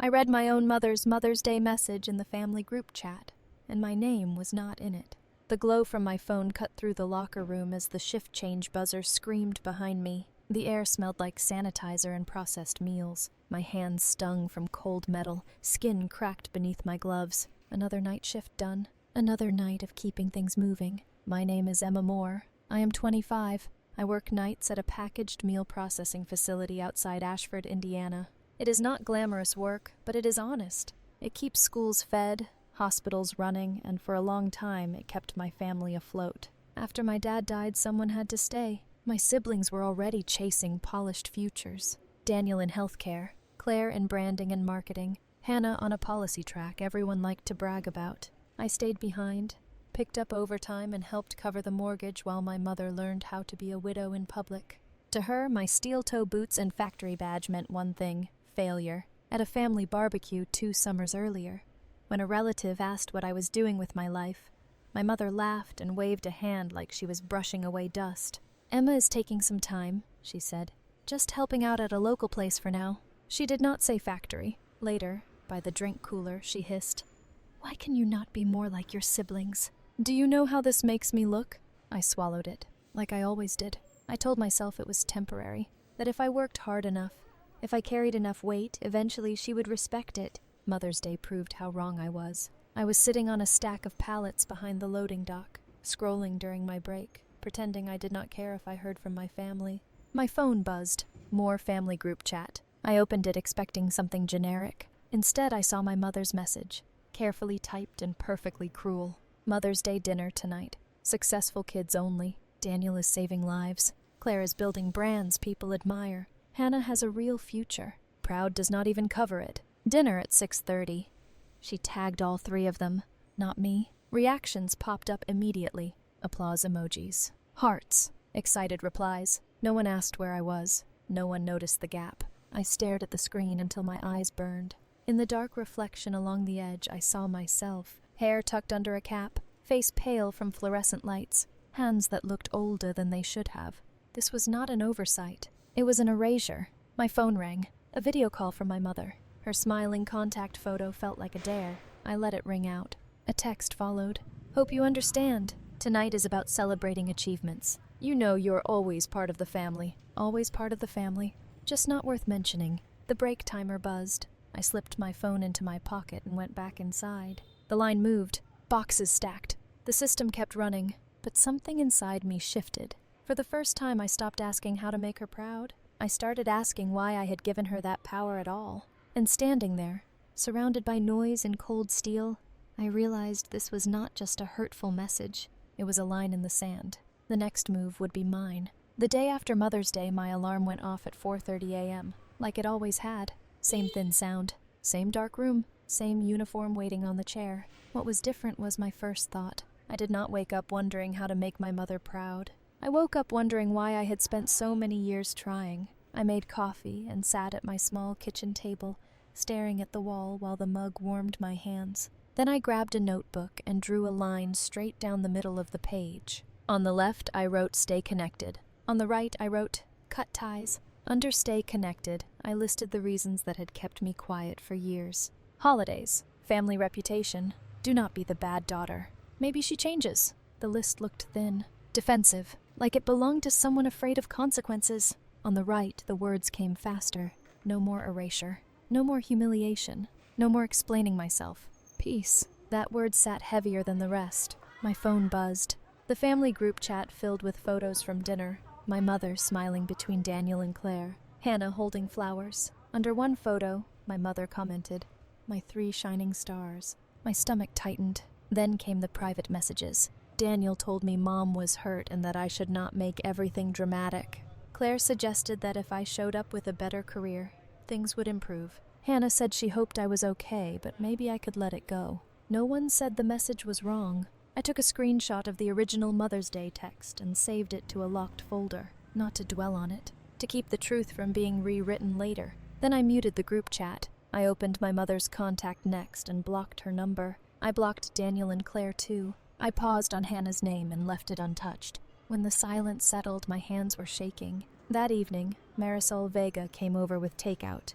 I read my own mother's Mother's Day message in the family group chat, and my name was not in it. The glow from my phone cut through the locker room as the shift change buzzer screamed behind me. The air smelled like sanitizer and processed meals. My hands stung from cold metal, skin cracked beneath my gloves. Another night shift done. Another night of keeping things moving. My name is Emma Moore. I am 25. I work nights at a packaged meal processing facility outside Ashford, Indiana. It is not glamorous work, but it is honest. It keeps schools fed, hospitals running, and for a long time it kept my family afloat. After my dad died, someone had to stay. My siblings were already chasing polished futures. Daniel in healthcare, Claire in branding and marketing, Hannah on a policy track everyone liked to brag about. I stayed behind, picked up overtime, and helped cover the mortgage while my mother learned how to be a widow in public. To her, my steel-toe boots and factory badge meant one thing: failure. At a family barbecue 2 summers earlier, when a relative asked what I was doing with my life, my mother laughed and waved a hand like she was brushing away dust. "Emma is taking some time," she said. "Just helping out at a local place for now." She did not say factory. Later, by the drink cooler, she hissed, "Why can you not be more like your siblings?" "Do you know how this makes me look?" I swallowed it, like I always did. I told myself it was temporary, that if I worked hard enough, if I carried enough weight, eventually she would respect it. Mother's Day proved how wrong I was. I was sitting on a stack of pallets behind the loading dock, scrolling during my break, pretending I did not care if I heard from my family. My phone buzzed. More family group chat. I opened it expecting something generic. Instead, I saw my mother's message, carefully typed and perfectly cruel. "Mother's Day dinner tonight. Successful kids only. Daniel is saving lives. Claire is building brands people admire. Hannah has a real future. Proud does not even cover it. Dinner at 6:30. She tagged all 3 of them, not me. Reactions popped up immediately. Applause emojis. Hearts. Excited replies. No one asked where I was. No one noticed the gap. I stared at the screen until my eyes burned. In the dark reflection along the edge, I saw myself. Hair tucked under a cap, face pale from fluorescent lights, hands that looked older than they should have. This was not an oversight. It was an erasure. My phone rang. A video call from my mother. Her smiling contact photo felt like a dare. I let it ring out. A text followed. "Hope you understand. Tonight is about celebrating achievements. You know you're always part of the family. Always part of the family. Just not worth mentioning." The break timer buzzed. I slipped my phone into my pocket and went back inside. The line moved. Boxes stacked. The system kept running, but something inside me shifted. For the first time, I stopped asking how to make her proud. I started asking why I had given her that power at all. And standing there, surrounded by noise and cold steel, I realized this was not just a hurtful message. It was a line in the sand. The next move would be mine. The day after Mother's Day, my alarm went off at 4:30 a.m., like it always had. Same thin sound, same dark room, same uniform waiting on the chair. What was different was my first thought. I did not wake up wondering how to make my mother proud. I woke up wondering why I had spent so many years trying. I made coffee and sat at my small kitchen table, staring at the wall while the mug warmed my hands. Then I grabbed a notebook and drew a line straight down the middle of the page. On the left, I wrote "Stay connected." On the right, I wrote "Cut ties." Under "Stay connected," I listed the reasons that had kept me quiet for years. Holidays, family reputation, do not be the bad daughter. Maybe she changes. The list looked thin. Defensive, like it belonged to someone afraid of consequences. On the right, the words came faster. No more erasure. No more humiliation. No more explaining myself. Peace. That word sat heavier than the rest. My phone buzzed. The family group chat filled with photos from dinner. My mother smiling between Daniel and Claire. Hannah holding flowers. Under one photo, my mother commented, "My 3 shining stars." My stomach tightened. Then came the private messages. Daniel told me Mom was hurt and that I should not make everything dramatic. Claire suggested that if I showed up with a better career, things would improve. Hannah said she hoped I was okay, but maybe I could let it go. No one said the message was wrong. I took a screenshot of the original Mother's Day text and saved it to a locked folder, not to dwell on it, to keep the truth from being rewritten later. Then I muted the group chat. I opened my mother's contact next and blocked her number. I blocked Daniel and Claire too. I paused on Hannah's name and left it untouched. When the silence settled, my hands were shaking. That evening, Marisol Vega came over with takeout.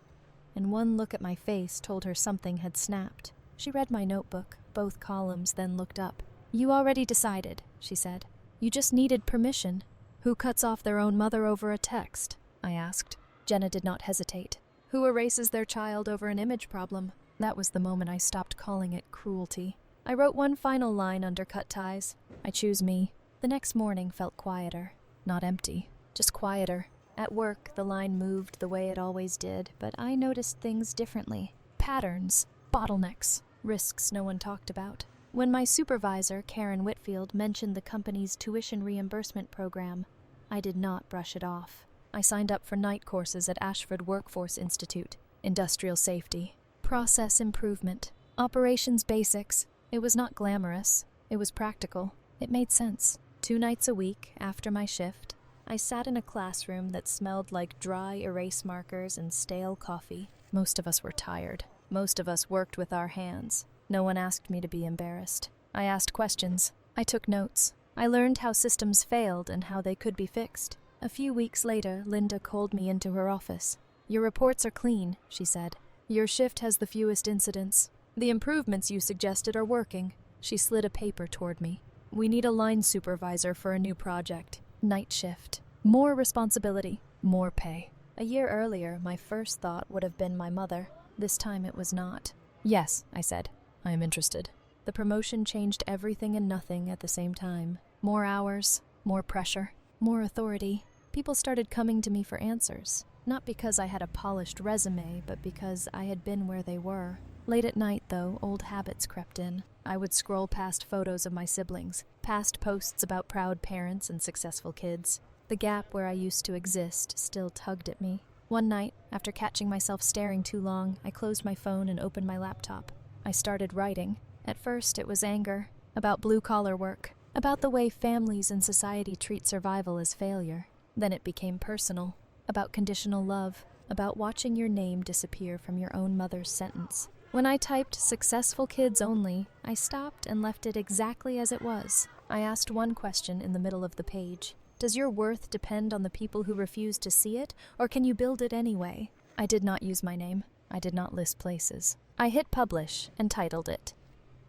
and one look at my face told her something had snapped. She read my notebook, both columns, then looked up. "You already decided," she said. "You just needed permission." "Who cuts off their own mother over a text?" I asked. Jenna did not hesitate. "Who erases their child over an image problem?" That was the moment I stopped calling it cruelty. I wrote one final line under cut ties. "I choose me." The next morning felt quieter. Not empty, just quieter. At work, the line moved the way it always did, but I noticed things differently. Patterns, bottlenecks, risks no one talked about. When my supervisor, Karen Whitfield, mentioned the company's tuition reimbursement program, I did not brush it off. I signed up for night courses at Ashford Workforce Institute, industrial safety, process improvement, operations basics. It was not glamorous. It was practical. It made sense. 2 nights a week, after my shift, I sat in a classroom that smelled like dry erase markers and stale coffee. Most of us were tired. Most of us worked with our hands. No one asked me to be embarrassed. I asked questions. I took notes. I learned how systems failed and how they could be fixed. A few weeks later, Linda called me into her office. "Your reports are clean," she said. "Your shift has the fewest incidents. The improvements you suggested are working." She slid a paper toward me. "We need a line supervisor for a new project. Night shift. More responsibility. More pay." A year earlier, my first thought would have been my mother. This time it was not. "Yes," I said. "I am interested." The promotion changed everything and nothing at the same time. More hours, more pressure, more authority. People started coming to me for answers. Not because I had a polished resume, but because I had been where they were. Late at night, though, old habits crept in. I would scroll past photos of my siblings, past posts about proud parents and successful kids. The gap where I used to exist still tugged at me. One night, after catching myself staring too long, I closed my phone and opened my laptop. I started writing. At first, it was anger, about blue-collar work, about the way families and society treat survival as failure. Then it became personal, about conditional love, about watching your name disappear from your own mother's sentence. When I typed "successful kids only," I stopped and left it exactly as it was. I asked one question in the middle of the page. Does your worth depend on the people who refuse to see it, or can you build it anyway? I did not use my name. I did not list places. I hit publish and titled it,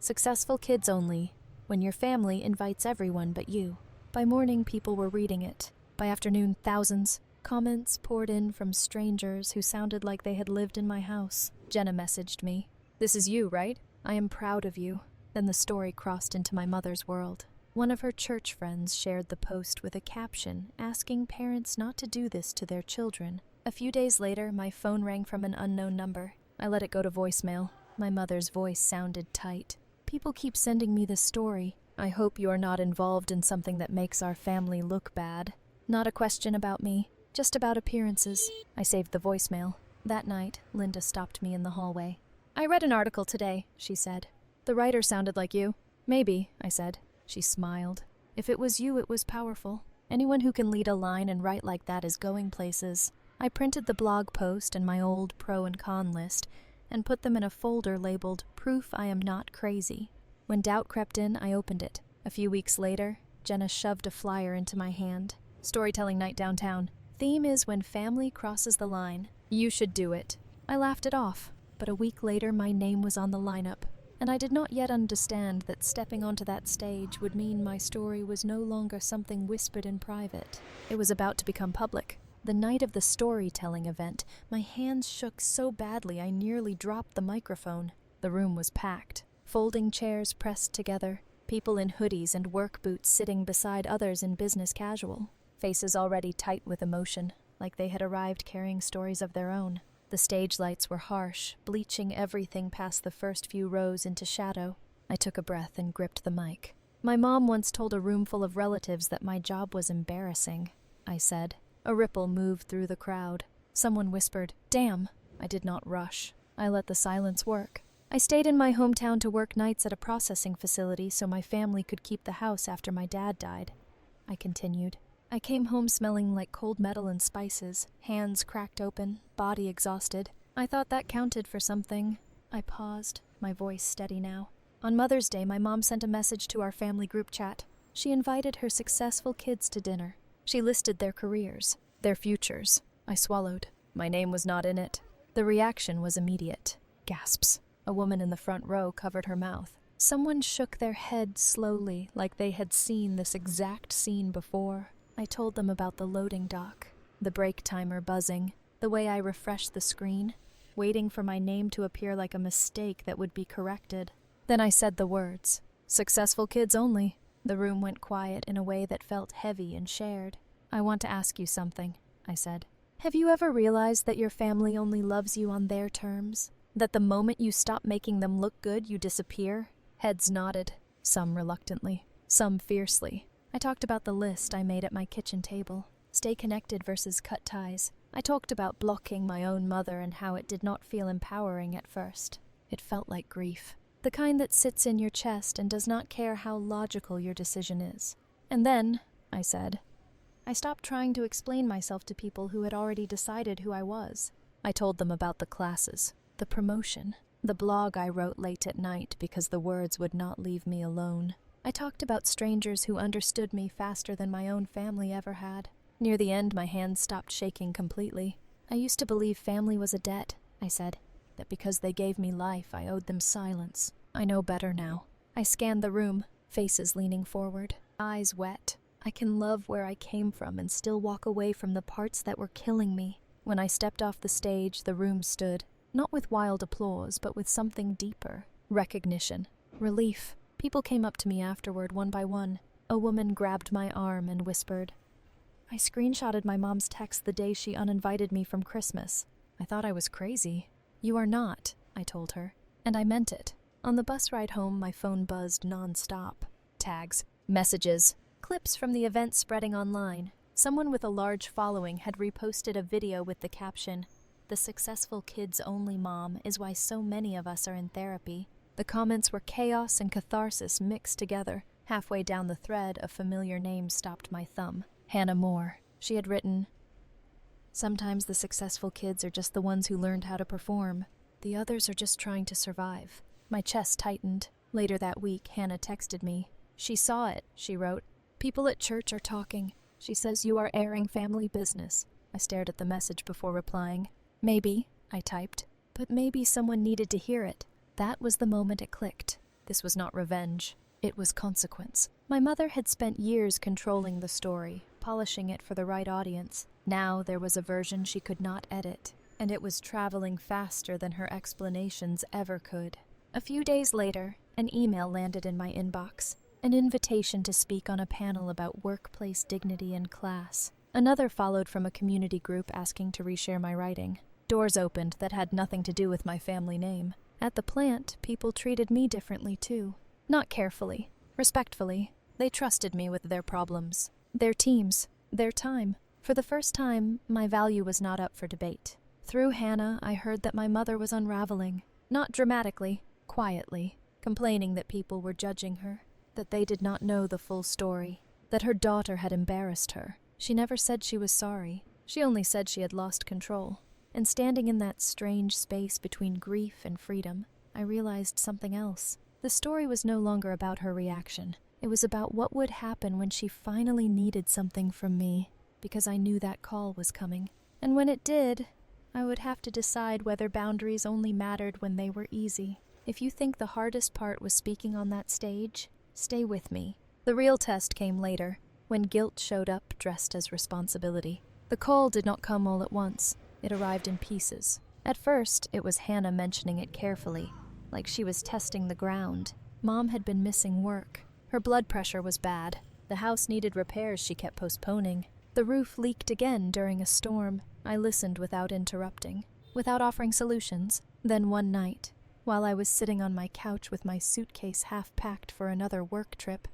"Successful Kids Only, When Your Family Invites Everyone But You." By morning, people were reading it. By afternoon, thousands. Comments poured in from strangers who sounded like they had lived in my house. Jenna messaged me. "This is you, right? I am proud of you." Then the story crossed into my mother's world. One of her church friends shared the post with a caption asking parents not to do this to their children. A few days later, my phone rang from an unknown number. I let it go to voicemail. My mother's voice sounded tight. "People keep sending me this story. I hope you are not involved in something that makes our family look bad." Not a question about me, just about appearances. I saved the voicemail. That night, Linda stopped me in the hallway. "I read an article today," she said. "The writer sounded like you." "Maybe," I said. She smiled. "If it was you, it was powerful. Anyone who can lead a line and write like that is going places." I printed the blog post and my old pro and con list and put them in a folder labeled "Proof I Am Not Crazy." When doubt crept in, I opened it. A few weeks later, Jenna shoved a flyer into my hand. "Storytelling night downtown. Theme is when family crosses the line. You should do it." I laughed it off, but a week later my name was on the lineup, and I did not yet understand that stepping onto that stage would mean my story was no longer something whispered in private. It was about to become public. The night of the storytelling event, my hands shook so badly I nearly dropped the microphone. The room was packed. Folding chairs pressed together, people in hoodies and work boots sitting beside others in business casual. Faces already tight with emotion, like they had arrived carrying stories of their own. The stage lights were harsh, bleaching everything past the first few rows into shadow. I took a breath and gripped the mic. "My mom once told a room full of relatives that my job was embarrassing," I said. A ripple moved through the crowd. Someone whispered, "Damn." I did not rush. I let the silence work. I stayed in my hometown to work nights at a processing facility so my family could keep the house after my dad died. I continued. I came home smelling like cold metal and spices, hands cracked open, body exhausted. I thought that counted for something. I paused, my voice steady now. On Mother's Day, my mom sent a message to our family group chat. She invited her successful kids to dinner. She listed their careers, their futures. I swallowed. My name was not in it. The reaction was immediate. Gasps. A woman in the front row covered her mouth. Someone shook their head slowly, like they had seen this exact scene before. I told them about the loading dock, the break timer buzzing, the way I refreshed the screen, waiting for my name to appear like a mistake that would be corrected. Then I said the words, "Successful kids only." The room went quiet in a way that felt heavy and shared. "I want to ask you something," I said. "Have you ever realized that your family only loves you on their terms? That the moment you stop making them look good, you disappear?" Heads nodded, some reluctantly, some fiercely. I talked about the list I made at my kitchen table. Stay connected versus cut ties. I talked about blocking my own mother and how it did not feel empowering at first. It felt like grief. The kind that sits in your chest and does not care how logical your decision is. And then, I said, I stopped trying to explain myself to people who had already decided who I was. I told them about the classes, the promotion, the blog I wrote late at night because the words would not leave me alone. I talked about strangers who understood me faster than my own family ever had. Near the end, my hands stopped shaking completely. I used to believe family was a debt, I said, that because they gave me life, I owed them silence. I know better now. I scanned the room, faces leaning forward, eyes wet. I can love where I came from and still walk away from the parts that were killing me. When I stepped off the stage, the room stood, not with wild applause, but with something deeper. Recognition. Relief. People came up to me afterward, one by one. A woman grabbed my arm and whispered, "I screenshotted my mom's text the day she uninvited me from Christmas." I thought I was crazy. "You are not," I told her, and I meant it. On the bus ride home, my phone buzzed non-stop. Tags, messages, clips from the event spreading online. Someone with a large following had reposted a video with the caption, "The successful kids only mom is why so many of us are in therapy." The comments were chaos and catharsis mixed together. Halfway down the thread, a familiar name stopped my thumb. Hannah Moore. She had written, "Sometimes the successful kids are just the ones who learned how to perform. The others are just trying to survive." My chest tightened. Later that week, Hannah texted me. "She saw it," she wrote. "People at church are talking. She says you are airing family business." I stared at the message before replying. "Maybe," I typed, "but maybe someone needed to hear it." That was the moment it clicked. This was not revenge. It was consequence. My mother had spent years controlling the story, polishing it for the right audience. Now there was a version she could not edit, and it was traveling faster than her explanations ever could. A few days later, an email landed in my inbox, an invitation to speak on a panel about workplace dignity and class. Another followed from a community group asking to reshare my writing. Doors opened that had nothing to do with my family name. At the plant, people treated me differently too. Not carefully, respectfully. They trusted me with their problems, their teams, their time. For the first time, my value was not up for debate. Through Hannah, I heard that my mother was unraveling, not dramatically, quietly, complaining that people were judging her, that they did not know the full story, that her daughter had embarrassed her. She never said she was sorry. She only said she had lost control. And standing in that strange space between grief and freedom, I realized something else. The story was no longer about her reaction. It was about what would happen when she finally needed something from me, because I knew that call was coming. And when it did, I would have to decide whether boundaries only mattered when they were easy. If you think the hardest part was speaking on that stage, stay with me. The real test came later, when guilt showed up dressed as responsibility. The call did not come all at once. It arrived in pieces. At first, it was Hannah mentioning it carefully, like she was testing the ground. Mom had been missing work. Her blood pressure was bad. The house needed repairs she kept postponing. The roof leaked again during a storm. I listened without interrupting, without offering solutions. Then one night, while I was sitting on my couch with my suitcase half packed for another work trip,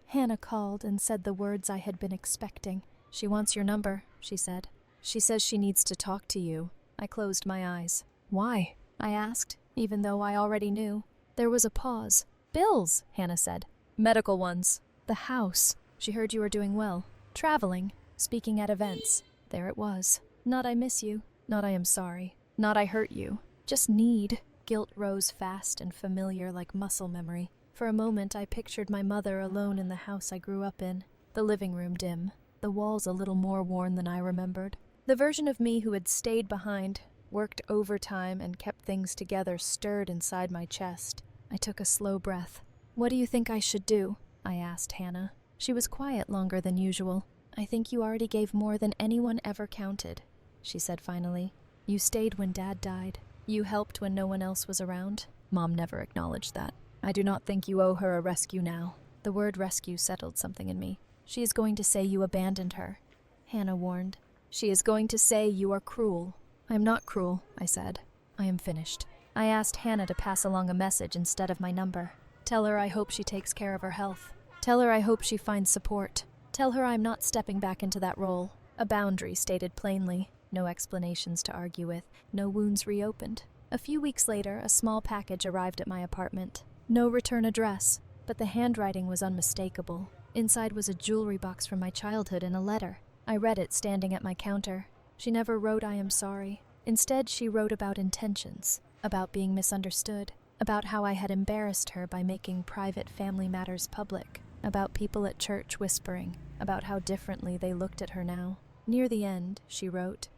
Hannah called and said the words I had been expecting. "She wants your number," she said. "She says she needs to talk to you." I closed my eyes. "Why?" I asked, even though I already knew. There was a pause. "Bills," Hannah said. "Medical ones." "The house." "She heard you were doing well. Traveling. Speaking at events." There it was. Not "I miss you." Not "I am sorry." Not "I hurt you." Just need. Guilt rose fast and familiar like muscle memory. For a moment I pictured my mother alone in the house I grew up in. The living room dim. The walls a little more worn than I remembered. The version of me who had stayed behind, worked overtime, and kept things together stirred inside my chest. I took a slow breath. "What do you think I should do?" I asked Hannah. She was quiet longer than usual. "I think you already gave more than anyone ever counted," she said finally. "You stayed when Dad died. You helped when no one else was around." Mom never acknowledged that. "I do not think you owe her a rescue now." The word rescue settled something in me. "She is going to say you abandoned her," Hannah warned. "She is going to say you are cruel." "I am not cruel," I said. "I am finished." I asked Hannah to pass along a message instead of my number. "Tell her I hope she takes care of her health. Tell her I hope she finds support. Tell her I'm not stepping back into that role." A boundary stated plainly. No explanations to argue with. No wounds reopened. A few weeks later, a small package arrived at my apartment. No return address, but the handwriting was unmistakable. Inside was a jewelry box from my childhood and a letter. I read it standing at my counter. She never wrote "I am sorry." Instead, she wrote about intentions, about being misunderstood, about how I had embarrassed her by making private family matters public, about people at church whispering, about how differently they looked at her now. Near the end, she wrote,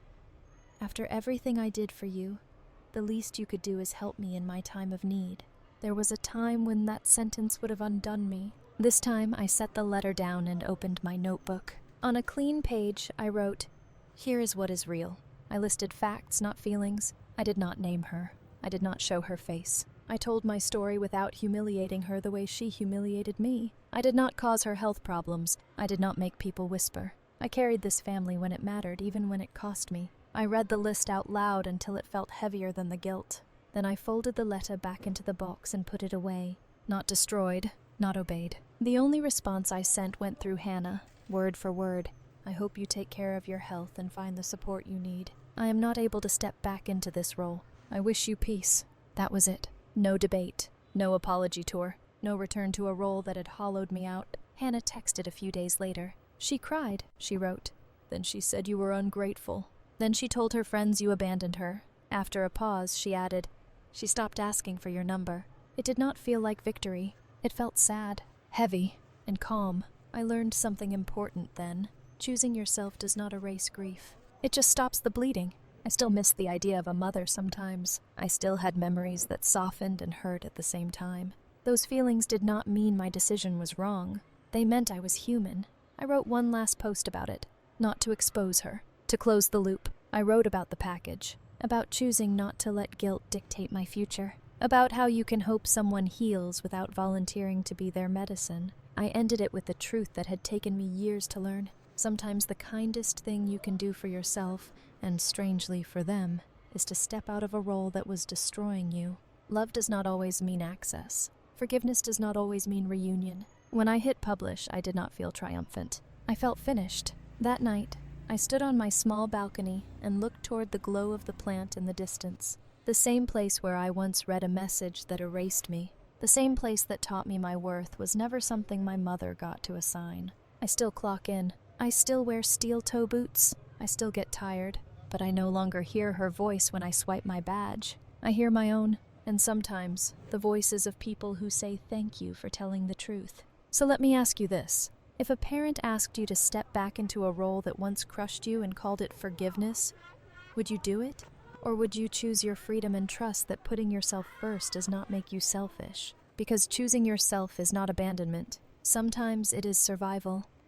"After everything I did for you, the least you could do is help me in my time of need." There was a time when that sentence would have undone me. This time, I set the letter down and opened my notebook. On a clean page, I wrote, "Here is what is real." I listed facts, not feelings. I did not name her. I did not show her face. I told my story without humiliating her the way she humiliated me. I did not cause her health problems. I did not make people whisper. I carried this family when it mattered, even when it cost me. I read the list out loud until it felt heavier than the guilt. Then I folded the letter back into the box and put it away. Not destroyed, not obeyed. The only response I sent went through Hannah, word for word. "I hope you take care of your health and find the support you need. I am not able to step back into this role. I wish you peace." That was it. No debate, no apology tour, no return to a role that had hollowed me out. Hannah texted a few days later. "She cried," she wrote. "Then she said you were ungrateful. Then she told her friends you abandoned her." After a pause, she added, "She stopped asking for your number." It did not feel like victory. It felt sad, heavy, and calm. I learned something important then. Choosing yourself does not erase grief. It just stops the bleeding. I still miss the idea of a mother sometimes. I still had memories that softened and hurt at the same time. Those feelings did not mean my decision was wrong. They meant I was human. I wrote one last post about it. Not to expose her. To close the loop, I wrote about the package. About choosing not to let guilt dictate my future. About how you can hope someone heals without volunteering to be their medicine. I ended it with the truth that had taken me years to learn. Sometimes the kindest thing you can do for yourself, and strangely for them, is to step out of a role that was destroying you. Love does not always mean access. Forgiveness does not always mean reunion. When I hit publish, I did not feel triumphant. I felt finished. That night, I stood on my small balcony and looked toward the glow of the plant in the distance. The same place where I once read a message that erased me. The same place that taught me my worth was never something my mother got to assign. I still clock in. I still wear steel-toe boots. I still get tired. But I no longer hear her voice when I swipe my badge. I hear my own, and sometimes the voices of people who say thank you for telling the truth. So let me ask you this. If a parent asked you to step back into a role that once crushed you and called it forgiveness, would you do it? Or would you choose your freedom and trust that putting yourself first does not make you selfish? Because choosing yourself is not abandonment. Sometimes it is survival.